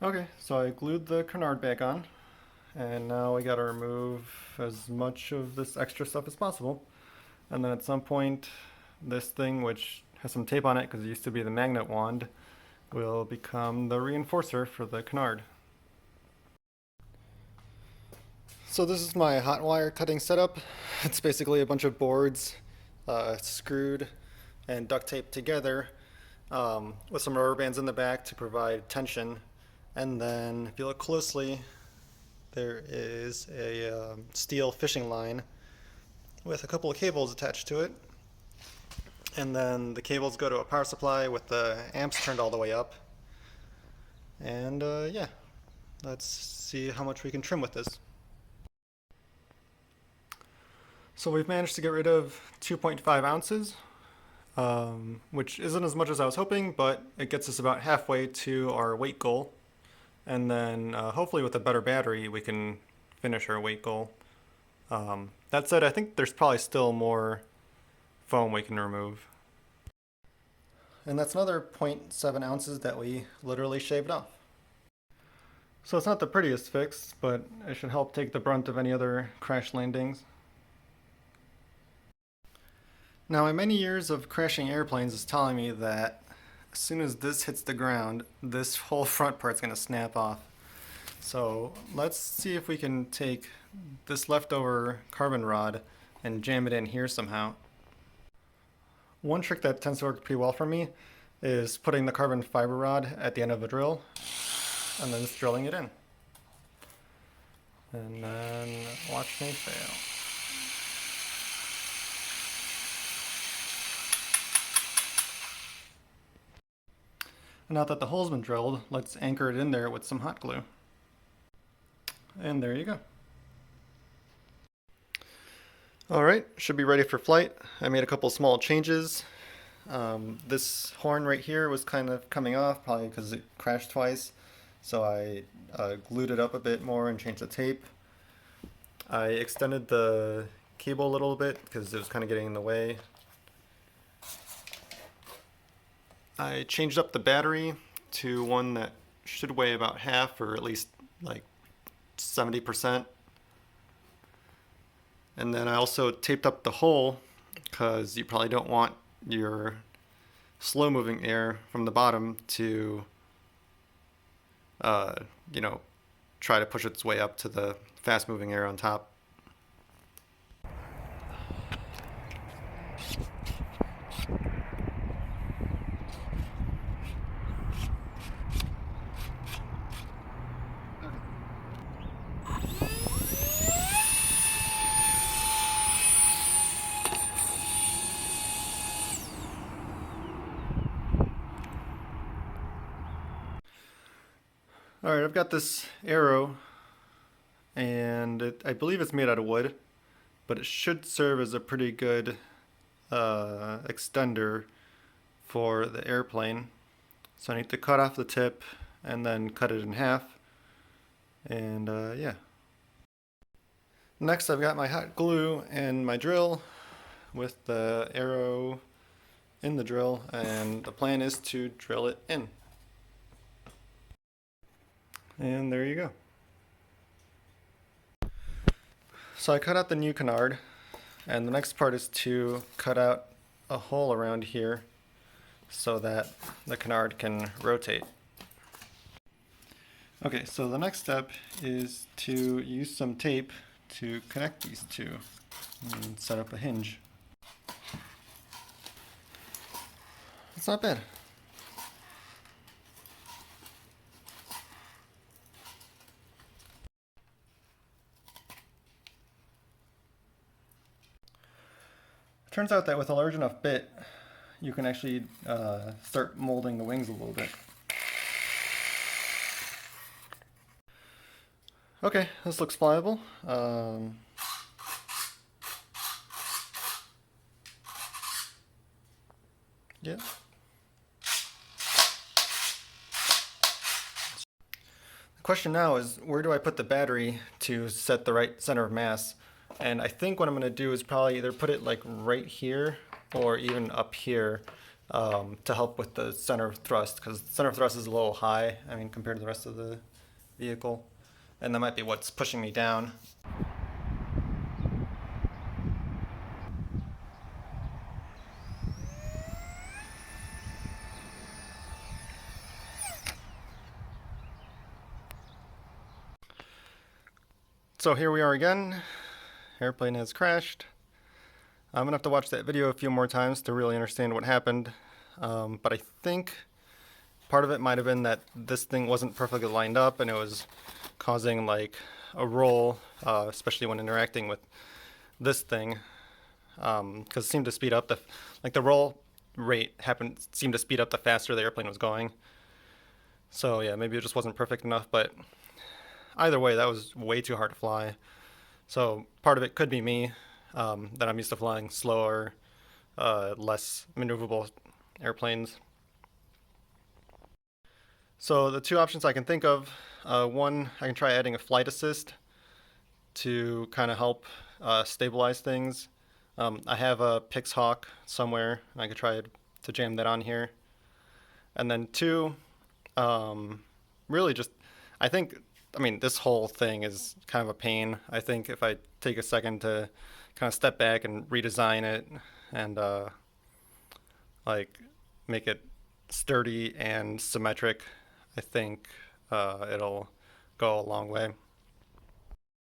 Okay, so I glued the canard back on, and now we gotta remove as much of this extra stuff as possible. And then at some point, this thing, which has some tape on it because it used to be the magnet wand, will become the reinforcer for the canard. So this is my hot wire cutting setup. It's basically a bunch of boards screwed and duct taped together with some rubber bands in the back to provide tension. And then if you look closely, there is a steel fishing line with a couple of cables attached to it. And then the cables go to a power supply with the amps turned all the way up. And yeah, let's see how much we can trim with this. So we've managed to get rid of 2.5 ounces, which isn't as much as I was hoping, but it gets us about halfway to our weight goal. And then hopefully with a better battery, we can finish our weight goal. That said, I think there's probably still more foam we can remove. And that's another 0.7 ounces that we literally shaved off. So it's not the prettiest fix, but it should help take the brunt of any other crash landings. Now, my many years of crashing airplanes is telling me that as soon as this hits the ground, this whole front part's going to snap off. So let's see if we can take this leftover carbon rod and jam it in here somehow. One trick that tends to work pretty well for me is putting the carbon fiber rod at the end of a drill and then just drilling it in. And then watch me fail. And now that the hole's been drilled, let's anchor it in there with some hot glue. And there you go. Alright, should be ready for flight. I made a couple small changes. This horn right here was kind of coming off, probably because it crashed twice. So I glued it up a bit more and changed the tape. I extended the cable a little bit because it was kind of getting in the way. I changed up the battery to one that should weigh about half, or at least like 70%. And then I also taped up the hole because you probably don't want your slow moving air from the bottom to try to push its way up to the fast moving air on top. Alright, I've got this arrow, and I believe it's made out of wood, but it should serve as a pretty good extender for the airplane. So I need to cut off the tip and then cut it in half, and yeah. Next I've got my hot glue and my drill with the arrow in the drill, and the plan is to drill it in. And there you go. So I cut out the new canard, and the next part is to cut out a hole around here so that the canard can rotate. Okay, so the next step is to use some tape to connect these two and set up a hinge. It's not bad. Turns out that with a large enough bit, you can actually start molding the wings a little bit. Okay, this looks pliable. Yeah. The question now is, where do I put the battery to set the right center of mass? And I think what I'm going to do is probably either put it like right here or even up here. to help with the center of thrust, because the center of thrust is a little high, I mean, compared to the rest of the vehicle. And that might be what's pushing me down. So here we are again. Airplane has crashed. I'm gonna have to watch that video a few more times to really understand what happened. But I think part of it might have been that this thing wasn't perfectly lined up and it was causing like a roll, especially when interacting with this thing, because it seemed to speed up the roll rate seemed to speed up the faster the airplane was going. So yeah, maybe it just wasn't perfect enough, but either way, that was way too hard to fly. So part of it could be me, that I'm used to flying slower, less maneuverable airplanes. So the two options I can think of, one, I can try adding a flight assist to kind of help stabilize things. I have a Pixhawk somewhere, and I could try to jam that on here. And then two, really just, I think, I mean, this whole thing is kind of a pain. I think if I take a second to kind of step back and redesign it and like make it sturdy and symmetric, I think it'll go a long way.